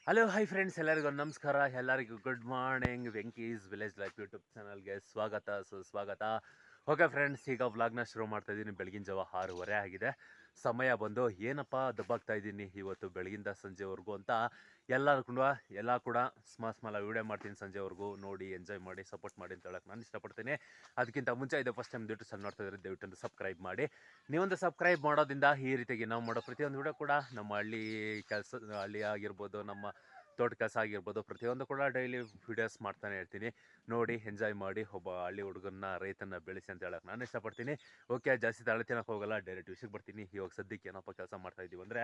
Hello hi friends, ಎಲ್ಲರಿಗೂ ನಮಸ್ಕಾರ. ಎಲ್ಲರಿಗೂ good morning. Venky's village life YouTube ಚಾನಲ್ಗೆ ಸ್ವಾಗತ ಸುಸ್ವಾಗತ. ಓಕೆ ಫ್ರೆಂಡ್ಸ್, ಈಗ ವ್ಲಾಗ್ನ ಶುರು ಮಾಡ್ತಾ ಇದ್ದೀನಿ. ಬೆಳಗಿನ ಜಾವ 6:30 ಆಗಿದೆ. ಸಮಯ ಬಂದು ಏನಪ್ಪ ದಬ್ಬಾಗ್ತಾ ಇದ್ದೀನಿ ಇವತ್ತು ಬೆಳಗಿಂದ ಸಂಜೆವರೆಗೂ ಅಂತ ಎಲ್ಲ ಕೂಡ ಸ್ಮಾಲ್ ವೀಡಿಯೋ ಮಾಡ್ತೀನಿ. ಸಂಜೆವರೆಗೂ ನೋಡಿ, ಎಂಜಾಯ್ ಮಾಡಿ, ಸಪೋರ್ಟ್ ಮಾಡಿ ಅಂತ ಹೇಳಕ್ಕೆ ನಾನು ಇಷ್ಟಪಡ್ತೀನಿ. ಅದಕ್ಕಿಂತ ಮುಂಚೆ ಇದು ಫಸ್ಟ್ ಟೈಮ್ ದಯವಿಟ್ಟು ಸಣ್ಣ ನೋಡ್ತಾ ಇದ್ದಾರೆ, ದಯವಿಟ್ಟು ಸಬ್ಸ್ಕ್ರೈಬ್ ಮಾಡಿ. ನೀವೊಂದು ಸಬ್ಸ್ಕ್ರೈಬ್ ಮಾಡೋದ್ರಿಂದ ಈ ರೀತಿಯಾಗಿ ನಾವು ಮಾಡೋ ಪ್ರತಿಯೊಂದು ವಿಡಿಯೋ ಕೂಡ ನಮ್ಮ ಹಳ್ಳಿ ಆಗಿರ್ಬೋದು, ನಮ್ಮ ತೋಟ ಕೆಲಸ ಆಗಿರ್ಬೋದು, ಪ್ರತಿಯೊಂದು ಕೂಡ ಡೈಲಿ ವಿಡಿಯೋಸ್ ಮಾಡ್ತಾನೆ ಇರ್ತೀನಿ. ನೋಡಿ, ಎಂಜಾಯ್ ಮಾಡಿ. ಒಬ್ಬ ಹಳ್ಳಿ ಹುಡುಗನ್ನ, ರೈತನ ಬೆಳೆಸಿ ಅಂತ ಹೇಳಕ್ಕೆ ನಾನು ಇಷ್ಟಪಡ್ತೀನಿ. ಓಕೆ, ಜಾಸ್ತಿ ತಳತಿನಕ್ಕೆ ಹೋಗಲ್ಲ, ಡೈರೆಕ್ಟ್ ವಿಷಯಕ್ಕೆ ಬರ್ತೀನಿ. ಇವಾಗ ಸದ್ಯಕ್ಕೆ ಏನಪ್ಪ ಕೆಲಸ ಮಾಡ್ತಾ ಇದ್ದೀವಿ ಅಂದರೆ,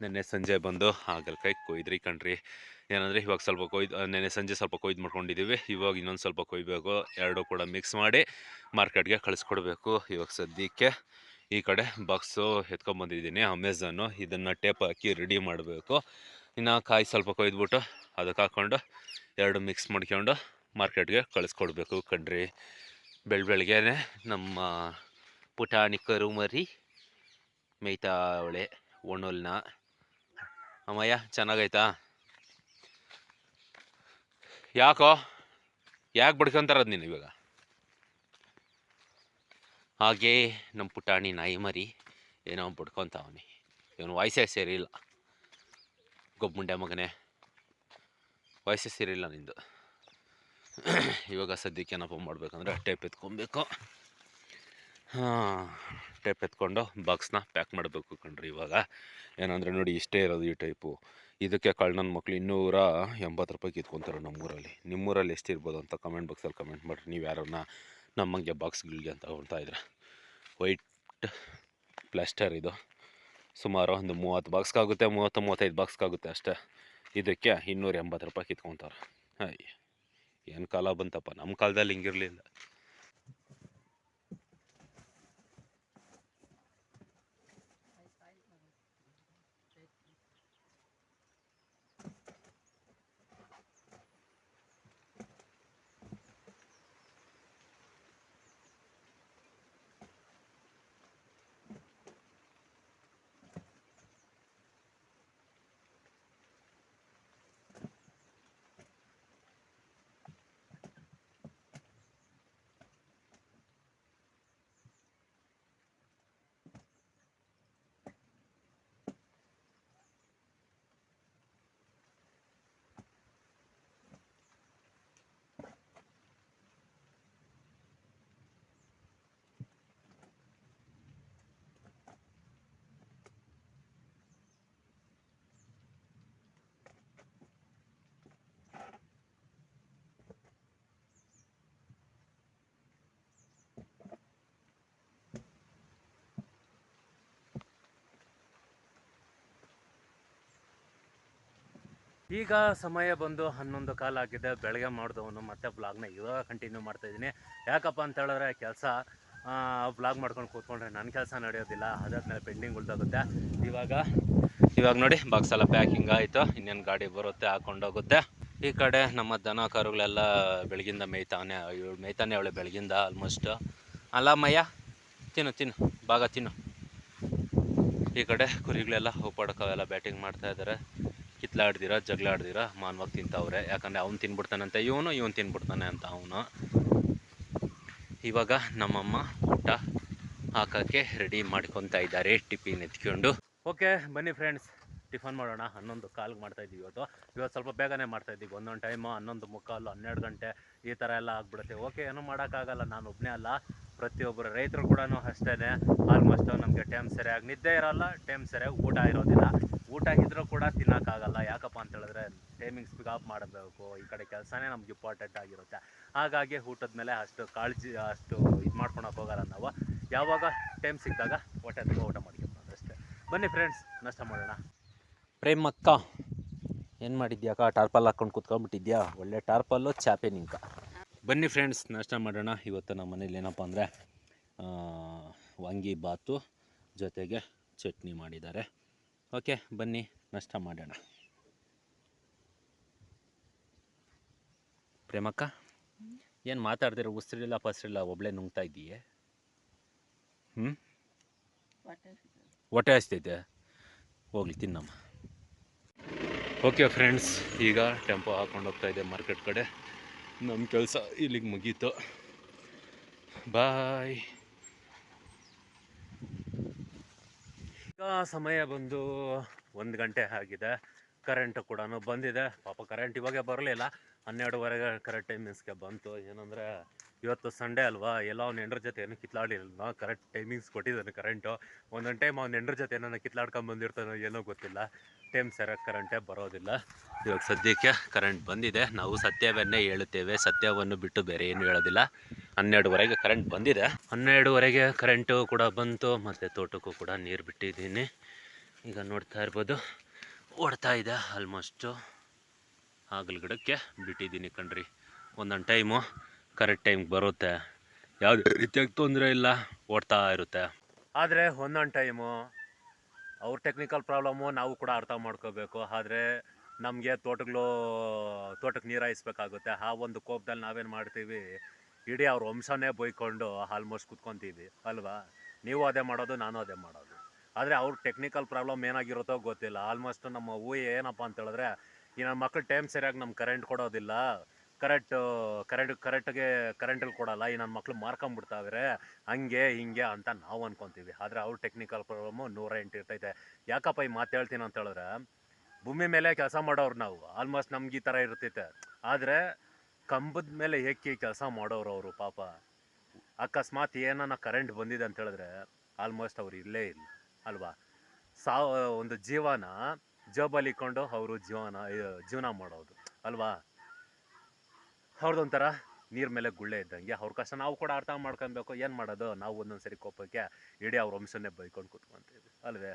ನೆನ್ನೆ ಸಂಜೆ ಬಂದು ಹಾಗಲಕಾಯಿ ಕೊಯ್ದ್ರಿ ಕಣ್ರಿ. ಏನಂದರೆ ಇವಾಗ ಸ್ವಲ್ಪ ನೆನ್ನೆ ಸಂಜೆ ಸ್ವಲ್ಪ ಕೊಯ್ದು ಮಾಡ್ಕೊಂಡಿದ್ದೀವಿ. ಇವಾಗ ಇನ್ನೊಂದು ಸ್ವಲ್ಪ ಕೊಯ್ಬೇಕು. ಎರಡೂ ಕೂಡ ಮಿಕ್ಸ್ ಮಾಡಿ ಮಾರ್ಕೆಟ್ಗೆ ಕಳಿಸ್ಕೊಡ್ಬೇಕು. ಇವಾಗ ಸದ್ಯಕ್ಕೆ ಈ ಕಡೆ ಬಾಕ್ಸು ಎತ್ಕೊಂಬಂದಿದ್ದೀನಿ ಅಮೆಝಾನು. ಇದನ್ನು ಟೇಪ್ ಹಾಕಿ ರೆಡಿ ಮಾಡಬೇಕು. ಇನ್ನು ಕಾಯಿ ಸ್ವಲ್ಪ ಕೊಯ್ದುಬಿಟ್ಟು ಅದಕ್ಕೆ ಹಾಕ್ಕೊಂಡು ಎರಡು ಮಿಕ್ಸ್ ಮಾಡ್ಕೊಂಡು ಮಾರ್ಕೆಟ್ಗೆ ಕಳಿಸ್ಕೊಡ್ಬೇಕು ಕಣ್ರಿ. ಬೆಳಗ್ಗೆ ನಮ್ಮ ಪುಟಾಣಿ ಕರು ಮರಿ ಮೇಯ್ತಾವಳೆ ಒಣಲ್ನ. ಅಮ್ಮಯ್ಯ ಚೆನ್ನಾಗೈತಾ? ಯಾಕೆ ಬಡ್ಕೊಂತಾರದು ನೀನು ಇವಾಗ? ಹಾಗೇ ನಮ್ಮ ಪುಟಾಣಿ ನಾಯಿ ಮರಿ ಏನೋ ಬಡ್ಕೊತಾವನಿ. ಇವನು ವಾಯ್ಸೇ ಸೇರಿಲ್ಲ. ಗೊಬ್ಬುಂಡೆ ಮಗನೇ, ವಾಯ್ಸೇ ಸೇರಿಲ್ಲ ನಿಂದು. ಇವಾಗ ಸದ್ಯಕ್ಕೆ ಏನಪ್ಪ ಮಾಡಬೇಕಂದ್ರೆ ಟೇಪ್ ಎತ್ಕೊಬೇಕು. ಟೇಪ್ ಎತ್ಕೊಂಡು ಬಾಕ್ಸ್ನ ಪ್ಯಾಕ್ ಮಾಡಬೇಕು ಕಣ್ರಿ. ಇವಾಗ ಏನಂದರೆ ನೋಡಿ, ಇಷ್ಟೇ ಇರೋದು ಈ ಟೈಪು. ಇದಕ್ಕೆ ನನ್ನ ಮಕ್ಳು 280 ರೂಪಾಯಿ ಕಿತ್ಕೊತಾರೆ ನಮ್ಮೂರಲ್ಲಿ. ನಿಮ್ಮೂರಲ್ಲಿ ಎಷ್ಟಿರ್ಬೋದು ಅಂತ ಕಮೆಂಟ್ ಬಾಕ್ಸಲ್ಲಿ ಕಮೆಂಟ್ ಮಾಡಿರಿ. ನೀವು ಯಾರನ್ನ ನಮ್ಮಂಗೆ ಬಾಕ್ಸ್ಗಳಿಗೆ ಅಂತ ತಗೊಳ್ತಾ ಇದ್ರೆ. ವೈಟ್ ಪ್ಲಾಸ್ಟರ್ ಇದು. ಸುಮಾರು ಒಂದು 30 ಬಾಕ್ಸ್ಗಾಗುತ್ತೆ, 30-35 ಬಾಕ್ಸ್ಗಾಗುತ್ತೆ ಅಷ್ಟೇ. ಇದಕ್ಕೆ 280 ರೂಪಾಯಿ ಕಿತ್ಕೊತಾರೆ. ಏನು ಕಾಲ ಬಂತಪ್ಪ, ನಮ್ಮ ಕಾಲದಲ್ಲಿ ಹಿಂಗಿರಲಿಲ್ಲ. ಈಗ ಸಮಯ ಬಂದು 11 ಕಾಲ ಆಗಿದೆ. ಬೆಳಗ್ಗೆ ಮಾಡಿದವನು ಮತ್ತೆ ಬ್ಲಾಗ್ನ ಇವಾಗ ಕಂಟಿನ್ಯೂ ಮಾಡ್ತಾಯಿದ್ದೀನಿ. ಯಾಕಪ್ಪ ಅಂತ ಹೇಳಿದ್ರೆ, ಕೆಲಸ ಬ್ಲಾಗ್ ಮಾಡ್ಕೊಂಡು ಕೂತ್ಕೊಂಡ್ರೆ ನನ್ನ ಕೆಲಸ ನಡೆಯೋದಿಲ್ಲ. ಅದಾದ್ಮೇಲೆ ಪೆಂಡಿಂಗ್ ಉಳ್ದೋಗುತ್ತೆ. ಇವಾಗ ನೋಡಿ, ಬಾಕ್ಸ್ ಎಲ್ಲ ಪ್ಯಾಕಿಂಗ್ ಆಯಿತು. ಇನ್ನೇನು ಗಾಡಿ ಬರುತ್ತೆ, ಹಾಕೊಂಡೋಗುತ್ತೆ. ಈ ಕಡೆ ನಮ್ಮ ದನ ಕರುಗಳೆಲ್ಲ ಬೆಳಗಿಂದ ಮೇಯ್ತಾನೆ ಅವಳೆ ಬೆಳಗಿಂದ ಆಲ್ಮೋಸ್ಟ್. ಅಲ್ಲ ಮಯ್ಯ, ತಿನ್ನು ಭಾಗ ತಿನ್ನು. ಈ ಕಡೆ ಕುರಿಗಳೆಲ್ಲ ಹೋಗ್ಪಡೋಕ್ಕೆಲ್ಲ ಬ್ಯಾಟಿಂಗ್ ಮಾಡ್ತಾಯಿದ್ದಾರೆ. ಜಗಳ ಆಡ್ದಿರ ಮಾನವಾಗಿ ತಿಂತವ್ರೆ. ಯಾಕಂದರೆ ಅವ್ನು ತಿನ್ಬಿಡ್ತಾನಂತೆ ಇವನು ತಿನ್ಬಿಡ್ತಾನೆ ಅಂತ ಅವನು. ಇವಾಗ ನಮ್ಮಮ್ಮ ಊಟ ಹಾಕೋಕ್ಕೆ ರೆಡಿ ಮಾಡ್ಕೊತಾ ಇದ್ದಾರೆ, ಟಿಫಿನ್ ಎತ್ಕೊಂಡು. ಓಕೆ ಬನ್ನಿ ಫ್ರೆಂಡ್ಸ್, ಟಿಫನ್ ಮಾಡೋಣ. 11 ಕಾಲ್ಗೆ ಮಾಡ್ತಾಯಿದ್ದೀವಿ ಇವತ್ತು ಸ್ವಲ್ಪ ಬೇಗನೆ ಮಾಡ್ತಾಯಿದ್ದೀವಿ. ಒಂದೊಂದು ಟೈಮು 11 ಮುಕ್ಕಾಲು 12 ಗಂಟೆ ಈ ಥರ ಎಲ್ಲ ಆಗ್ಬಿಡುತ್ತೆ. ಓಕೆ, ಏನೂ ಮಾಡೋಕ್ಕಾಗಲ್ಲ, ನಾನು ಒಬ್ಬನೇ ಅಲ್ಲ, ಪ್ರತಿಯೊಬ್ಬರು ರೈತರು ಕೂಡ ಅಷ್ಟೇ. ಆಲ್ಮೋಸ್ಟ್ ನಮಗೆ ಟೈಮ್ ಸರಿಯಾಗಿ ನಿದ್ದೆ ಇರೋಲ್ಲ, ಟೈಮ್ ಸರಿಯಾಗಿ ಊಟ ಇರೋದಿಲ್ಲ. ಊಟ ಇದ್ರೂ ಕೂಡ ತಿನ್ನೋಕ್ಕಾಗಲ್ಲ. ಯಾಕಪ್ಪ ಅಂತ ಹೇಳಿದ್ರೆ ಟೈಮಿಂಗ್ಸ್ ಪಿಕಪ್ ಮಾಡಬೇಕು. ಈ ಕಡೆ ಕೆಲಸನೇ ನಮ್ಗೆ ಇಂಪಾರ್ಟೆಂಟ್ ಆಗಿರುತ್ತೆ. ಹಾಗಾಗಿ ಊಟದ ಮೇಲೆ ಅಷ್ಟು ಇದು ಮಾಡ್ಕೊಳಕ್ಕೆ ಹೋಗಲ್ಲ ನಾವು. ಯಾವಾಗ ಟೈಮ್ ಸಿಕ್ಕಿದಾಗ ಊಟ ಮಾಡ್ಕೊಬೋದು ಅಷ್ಟೇ. ಬನ್ನಿ ಫ್ರೆಂಡ್ಸ್, ನಾಷ್ಟ ಮಾಡೋಣ. ಪ್ರೇಮಕ್ಕ, ಏನು ಮಾಡಿದ್ಯಾಕ? ಟಾರ್ಪಲ್ ಹಾಕ್ಕೊಂಡು ಕೂತ್ಕೊಂಡ್ಬಿಟ್ಟಿದ್ಯಾ? ಒಳ್ಳೆ ಟಾರ್ಪಲ್ಲು ಚಾಪೆ ನಿಂಕ. ಬನ್ನಿ ಫ್ರೆಂಡ್ಸ್, ನಾಷ್ಟ ಮಾಡೋಣ. ಇವತ್ತು ನಮ್ಮ ಮನೇಲಿ ಏನಪ್ಪ ಅಂದರೆ ವಾಂಗಿ ಬಾತು ಜೊತೆಗೆ ಚಟ್ನಿ ಮಾಡಿದ್ದಾರೆ. ಓಕೆ ಬನ್ನಿ ನಾಷ್ಟ ಮಾಡೋಣ. ಪ್ರೇಮಕ್ಕ, ಏನು ಮಾತಾಡ್ದಿರೋ, ಉಸಿರಿಲ್ಲ ಪಸರಿಲ್ಲ, ಒಬ್ಳೆ ನುಂಗ್ತಾ ಇದ್ದೀಯೇ? ಹೊಟ್ಟೆ ಹಸ್ತೈತೆ, ಹೋಗ್ಲಿ ತಿನ್ನಮ್ಮ. ಓಕೆ ಫ್ರೆಂಡ್ಸ್, ಈಗ ಟೆಂಪೋ ಹಾಕೊಂಡು ಹೋಗ್ತಾ ಇದೆ ಮಾರ್ಕೆಟ್ ಕಡೆ. ನಮ್ಮ ಕೆಲಸ ಇಲ್ಲಿಗೆ ಮುಗೀತು. ಬಾಯ್. ಈಗ ಸಮಯ ಬಂದು 1 ಗಂಟೆ ಆಗಿದೆ. ಕರೆಂಟ್ ಕೂಡ ಬಂದಿದೆ. ಪಾಪ ಕರೆಂಟ್ ಇವಾಗೆ ಬರಲಿಲ್ಲ, 12:30 ಕರೆಕ್ಟ್ ಟೈಮಿಂಗ್ಸ್ಗೆ ಬಂತು. ಏನಂದರೆ ಇವತ್ತು ಸಂಡೇ ಅಲ್ವಾ, ಎಲ್ಲ ಅವ್ನ ಹೆಂಡ್ರ ಜೊತೆ ಏನು ಕಿತ್ಲಾಡಿಲ್ಲ. ಕರೆಕ್ಟ್ ಟೈಮಿಂಗ್ಸ್ ಕೊಟ್ಟಿದ್ದಾನೆ ಕರೆಂಟು. ಒಂದೊಂದು ಟೈಮ್ ಅವ್ನ ಹೆಂಡ್ರ ಜೊತೆ ಏನೋ ಕಿತ್ಲಾಡ್ಕೊಂಡು ಬಂದಿರ್ತಾನೋ ಏನೋ ಗೊತ್ತಿಲ್ಲ, ಟೈಮ್ ಸರಿಯಾಗಿ ಕರೆಂಟೇ ಬರೋದಿಲ್ಲ. ಇವಾಗ ಸದ್ಯಕ್ಕೆ ಕರೆಂಟ್ ಬಂದಿದೆ. ನಾವು ಸತ್ಯವನ್ನೇ ಹೇಳುತ್ತೇವೆ, ಸತ್ಯವನ್ನು ಬಿಟ್ಟು ಬೇರೆ ಏನು ಹೇಳೋದಿಲ್ಲ. 12:30ಗೆ ಕರೆಂಟ್ ಬಂದಿದೆ. 12:30ಗೆ ಕರೆಂಟು ಕೂಡ ಬಂತು. ಮತ್ತು ತೋಟಕ್ಕೂ ಕೂಡ ನೀರು ಬಿಟ್ಟಿದ್ದೀನಿ. ಈಗ ನೋಡ್ತಾ ಇರ್ಬೋದು, ಓಡ್ತಾ ಇದೆ ಆಲ್ಮೋಸ್ಟು. ಹಾಗಲ ಗಿಡಕ್ಕೆ ಬಿಟ್ಟಿದ್ದೀನಿ ಕಣ್ರಿ. ಒಂದೊಂದು ಟೈಮು ಕರೆಕ್ಟ್ ಟೈಮ್ಗೆ ಬರುತ್ತೆ, ಯಾವುದೇ ರೀತಿಯಾಗಿ ತೊಂದರೆ ಇಲ್ಲ, ಓಡ್ತಾ ಇರುತ್ತೆ. ಆದರೆ ಒಂದೊಂದು ಟೈಮು ಅವ್ರ ಟೆಕ್ನಿಕಲ್ ಪ್ರಾಬ್ಲಮ್ಮು ನಾವು ಕೂಡ ಅರ್ಥ ಮಾಡ್ಕೋಬೇಕು. ಆದರೆ ನಮಗೆ ತೋಟಕ್ಕೆ ನೀರು ಹಾಯಿಸ್ಬೇಕಾಗುತ್ತೆ. ಆ ಒಂದು ಕೋಪದಲ್ಲಿ ನಾವೇನು ಮಾಡ್ತೀವಿ, ಇಡೀ ಅವ್ರ ವಂಶನೇ ಬೈಕೊಂಡು ಆಲ್ಮೋಸ್ಟ್ ಕುತ್ಕೊತೀವಿ ಅಲ್ವಾ. ನೀವು ಅದೇ ಮಾಡೋದು, ನಾನು ಅದೇ ಮಾಡೋದು. ಆದರೆ ಅವ್ರ ಟೆಕ್ನಿಕಲ್ ಪ್ರಾಬ್ಲಮ್ ಏನಾಗಿರುತ್ತೋ ಗೊತ್ತಿಲ್ಲ. ಆಲ್ಮೋಸ್ಟ್ ನಮ್ಮ ಊಹೆ ಏನಪ್ಪ ಅಂತ ಹೇಳಿದ್ರೆ, ಈ ನನ್ನ ಮಕ್ಳು ಟೈಮ್ ಸರಿಯಾಗಿ ನಮ್ಗೆ ಕರೆಂಟ್ ಕೊಡೋದಿಲ್ಲ, ಕರೆಂಟಲ್ಲಿ ಕೊಡಲ್ಲ, ಈ ನನ್ನ ಮಕ್ಳು ಮಾರ್ಕೊಂಬಿಡ್ತಾವ್ರೆ, ಹಂಗೆ ಹಿಂಗೆ ಅಂತ ನಾವು ಅನ್ಕೊತೀವಿ. ಆದರೆ ಅವ್ರ ಟೆಕ್ನಿಕಲ್ ಪ್ರಾಬ್ಲಮ್ಮು 108 ಇರ್ತೈತೆ. ಯಾಕಪ್ಪ ಈ ಮಾತು ಹೇಳ್ತೀನಿ ಅಂತ ಹೇಳಿದ್ರೆ, ಭೂಮಿ ಮೇಲೆ ಕೆಲಸ ಮಾಡೋರು ನಾವು, ಆಲ್ಮೋಸ್ಟ್ ನಮ್ಗೆ ಈ ಥರ ಇರ್ತೈತೆ. ಆದರೆ ಕಂಬದ ಮೇಲೆ ಏಕಿ ಕೆಲಸ ಮಾಡೋರು ಅವರು ಪಾಪ. ಅಕಸ್ಮಾತ್ ಏನಾನ ಕರೆಂಟ್ ಬಂದಿದೆ ಅಂತ ಹೇಳಿದ್ರೆ ಆಲ್ಮೋಸ್ಟ್ ಅವ್ರು ಇಲ್ಲೇ ಇಲ್ಲ ಅಲ್ವಾ. ಒಂದು ಜೀವನ ಜೋಬಲ್ಲಿ ಇಟ್ಕೊಂಡು ಅವರು ಜೀವನ ಮಾಡೋದು ಅಲ್ವಾ. ಅವ್ರದ್ದೊಂಥರ ನೀರ್ ಮೇಲೆ ಗುಳ್ಳೆ ಇದ್ದಂಗೆ. ಅವ್ರ ಕಷ್ಟ ನಾವು ಕೂಡ ಅರ್ಥ ಮಾಡ್ಕೊಬೇಕು. ಏನು ಮಾಡೋದು, ನಾವು ಒಂದೊಂದ್ಸರಿ ಕೋಪಕ್ಕೆ ಇಡೀ ಅವ್ರ ವಂಶನೇ ಬೈಕೊಂಡು ಕೂತ್ಕೊಂತೀವಿ ಅಲ್ವೇ.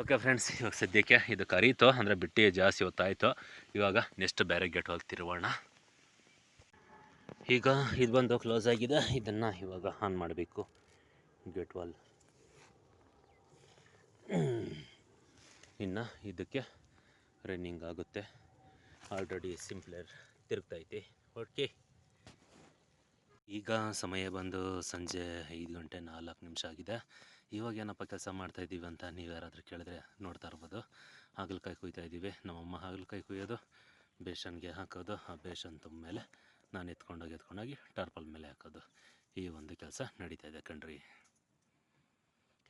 ಓಕೆ ಫ್ರೆಂಡ್ಸ್, ಇವಾಗ ಸದ್ಯಕ್ಕೆ ಇದು ಕರೀತು ಅಂದರೆ ಬಿಟ್ಟು ಜಾಸ್ತಿ ಹೊತ್ತಾಯಿತು. ಇವಾಗ ನೆಕ್ಸ್ಟ್ ಬೇರೆ ಗೇಟ್ ಹೋಗಿ ತಿರುಗೋಣ. ಈಗ ಇದು ಬಂದು ಕ್ಲೋಸ್ ಆಗಿದೆ, ಇದನ್ನು ಇವಾಗ ಆನ್ ಮಾಡಬೇಕು. ಗೇಟ್ ವಾಲ್ ಇನ್ನು ಇದಕ್ಕೆ ರನ್ನಿಂಗ್ ಆಗುತ್ತೆ. Already simpler ತಿರುಗ್ತೈತಿ. ಓಕೆ, ಈಗ ಸಮಯ ಬಂದು ಸಂಜೆ 5:04 ಆಗಿದೆ. ಇವಾಗ ಏನಪ್ಪ ಕೆಲಸ ಮಾಡ್ತಾಯಿದ್ದೀವಿ ಅಂತ ನೀವು ಯಾರಾದರೂ ಕೇಳಿದ್ರೆ ನೋಡ್ತಾ ಇರ್ಬೋದು. ಹಾಗಲಕಾಯಿ ಕುಯ್ತಾ ಇದ್ದೀವಿ. ನಮ್ಮಮ್ಮ ಹಾಗಲಕಾಯಿ ಕುಯ್ಯೋದು, ಬೇಸನ್ಗೆ ಹಾಕೋದು, ಆ ಬೇಸನ್ ತುಂಬ ಮೇಲೆ ನಾನು ಎತ್ಕೊಂಡೋಗಿ ಟಾರ್ಪಲ್ ಮೇಲೆ ಹಾಕೋದು, ಈ ಒಂದು ಕೆಲಸ ನಡೀತಾ ಇದೆ ಕಣ್ರಿ.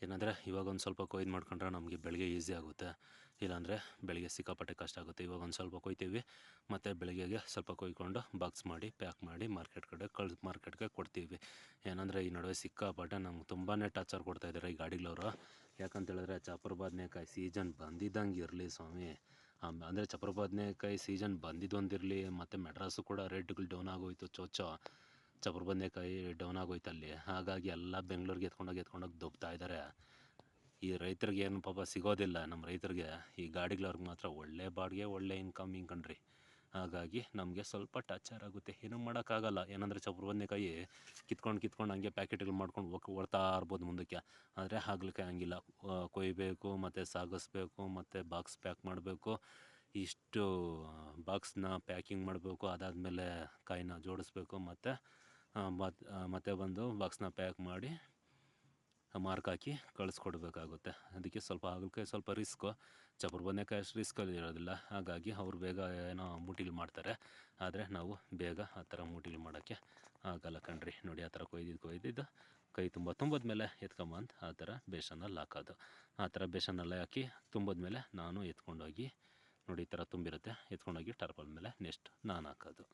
ಏನಂದರೆ ಇವಾಗ ಒಂದು ಸ್ವಲ್ಪ ಕೊಯ್ದು ಮಾಡ್ಕೊಂಡ್ರೆ ನಮಗೆ ಬೆಳಗ್ಗೆ ಈಸಿ ಆಗುತ್ತೆ, ಇಲ್ಲಾಂದರೆ ಬೆಳಗ್ಗೆ ಸಿಕ್ಕಾಪಟ್ಟೆ ಕಷ್ಟ ಆಗುತ್ತೆ. ಇವಾಗ ಒಂದು ಸ್ವಲ್ಪ ಕೊಯ್ತೀವಿ, ಮತ್ತು ಬೆಳಗ್ಗೆಗೆ ಸ್ವಲ್ಪ ಕೊಯ್ಕೊಂಡು ಬಾಕ್ಸ್ ಮಾಡಿ ಪ್ಯಾಕ್ ಮಾಡಿ ಮಾರ್ಕೆಟ್ಗೆ ಕೊಡ್ತೀವಿ. ಏನಂದರೆ ಈ ನಡುವೆ ಸಿಕ್ಕಾಪಟ್ಟೆ ನಮ್ಗೆ ತುಂಬಾ ಟಾರ್ಚರ್ ಕೊಡ್ತಾಯಿದ್ದಾರೆ ಈ ಗಾಡಿಗಳವರು. ಯಾಕಂತೇಳಿದ್ರೆ ಚಪ್ರ ಬದನೆಕಾಯಿ ಸೀಸನ್ ಬಂದಿದ್ದಂಗೆ ಇರಲಿ ಸ್ವಾಮಿ. ಅಂದರೆ ಚಪ್ರ ಬದನೆಕಾಯಿ ಸೀಸನ್ ಬಂದಿದ್ದೊಂದಿರಲಿ, ಮತ್ತು ಮೆಡ್ರಾಸು ಕೂಡ ರೇಟ್ಗಳು ಡೌನ್ ಆಗೋಯ್ತು. ಚಪ್ರ ಬದನೆಕಾಯಿ ಡೌನ್ ಆಗೋಯ್ತು ಅಲ್ಲಿ. ಹಾಗಾಗಿ ಎಲ್ಲ ಬೆಂಗಳೂರಿಗೆ ಎತ್ಕೊಂಡೋಗಿ ದೊಬ್ತಾ ಇದ್ದಾರೆ. ಈ ರೈತರಿಗೆ ಏನು ಪಾಪ ಸಿಗೋದಿಲ್ಲ. ನಮ್ಮ ರೈತರಿಗೆ ಈ ಗಾಡಿಗಳವ್ರಿಗೆ ಮಾತ್ರ ಒಳ್ಳೆ ಬಾಡಿಗೆ, ಒಳ್ಳೆ ಇನ್ಕಮ್ ಕಣ್ರಿ. ಹಾಗಾಗಿ ನಮಗೆ ಸ್ವಲ್ಪ ಟಾರ್ಚರ್ ಆಗುತ್ತೆ, ಏನೂ ಮಾಡೋಕ್ಕಾಗಲ್ಲ. ಏನಂದರೆ ಚಪ್ರ ಬದನೆಕಾಯಿ ಕಿತ್ಕೊಂಡು ಹಂಗೆ ಪ್ಯಾಕೆಟ್ಗಳು ಮಾಡ್ಕೊಂಡು ಓಡ್ತಾ ಇರ್ಬೋದು ಮುಂದಕ್ಕೆ. ಆದರೆ ಹಾಗಲಕಾಯಿ ಹಂಗಿಲ್ಲ, ಕೊಯ್ಬೇಕು, ಮತ್ತು ಸಾಗಿಸ್ಬೇಕು, ಮತ್ತು ಬಾಕ್ಸ್ ಪ್ಯಾಕ್ ಮಾಡಬೇಕು. ಇಷ್ಟು ಬಾಕ್ಸ್ನ ಪ್ಯಾಕಿಂಗ್ ಮಾಡಬೇಕು, ಅದಾದಮೇಲೆ ಕಾಯಿನ ಜೋಡಿಸ್ಬೇಕು, ಮತ್ತು ಬಂದು ಬಾಕ್ಸ್ನ ಪ್ಯಾಕ್ ಮಾಡಿ ಮಾರ್ಕ್ ಹಾಕಿ ಕಳಿಸ್ಕೊಡ್ಬೇಕಾಗುತ್ತೆ. ಅದಕ್ಕೆ ಸ್ವಲ್ಪ ಹಾಗಲಕಾಯಿ ಸ್ವಲ್ಪ ರಿಸ್ಕು, ಚಪ್ರ ಬದನೆಕಾಯಿ ಅಷ್ಟು ರಿಸ್ಕಲ್ಲಿ ಇರೋದಿಲ್ಲ. ಹಾಗಾಗಿ ಅವ್ರು ಬೇಗ ಏನೋ ಮೂಟಿಲಿ ಮಾಡ್ತಾರೆ, ಆದರೆ ನಾವು ಬೇಗ ಆ ಥರ ಮೂಟಿಲಿ ಮಾಡೋಕ್ಕೆ ಆಗಲ್ಲ ಕಣ್ರಿ. ನೋಡಿ, ಆ ಥರ ಕೊಯ್ದಿದ್ದು ಕೈ ತುಂಬಿದ್ಮೇಲೆ ಎತ್ಕೊಂಬಂದು ಆ ಥರ ಬೇಸನ್ನಲ್ಲಿ ಹಾಕೋದು. ಆ ಥರ ಬೇಸನ್ನಲ್ಲಿ ಹಾಕಿ ತುಂಬಿದ್ಮೇಲೆ ನಾನು ಎತ್ಕೊಂಡೋಗಿ, ನೋಡಿ ಈ ಥರ ತುಂಬಿರುತ್ತೆ, ಎತ್ಕೊಂಡೋಗಿ ಟಾರ್ಪಲ್ ಮೇಲೆ ನೆಕ್ಸ್ಟ್ ನಾನು ಹಾಕೋದು.